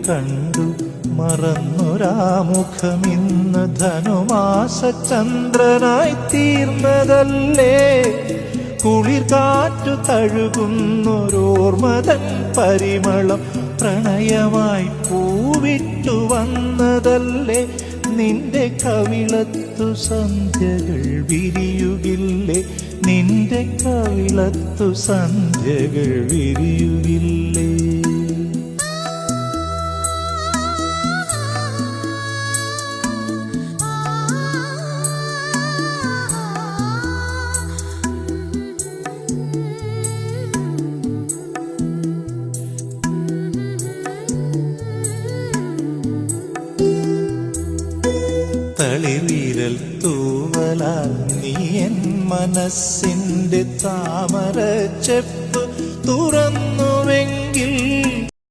കണ്ടു മറന്നൊരാമുഖമിന്ന് ധനുമാസ ചന്ദ്രനായി തീർന്നതല്ലേ. കുളിർ കാറ്റു തഴുകുന്നൊരോർമതൻ പരിമളം പ്രണയമായി പൂവിട്ടു വന്നതല്ലേ. നിന്റെ കവിളത്തു സന്ധ്യകൾ വിരിയുകില്ലേ, നിന്റെ കവിളത്തു സന്ധ്യകൾ വിരിയുകില്ലേ. തളിവിരൽ തൂവലാൽ നീ എൻ മനസ്സിന്റെ താമര ചെപ്പ് തുറന്നുവെങ്കിൽ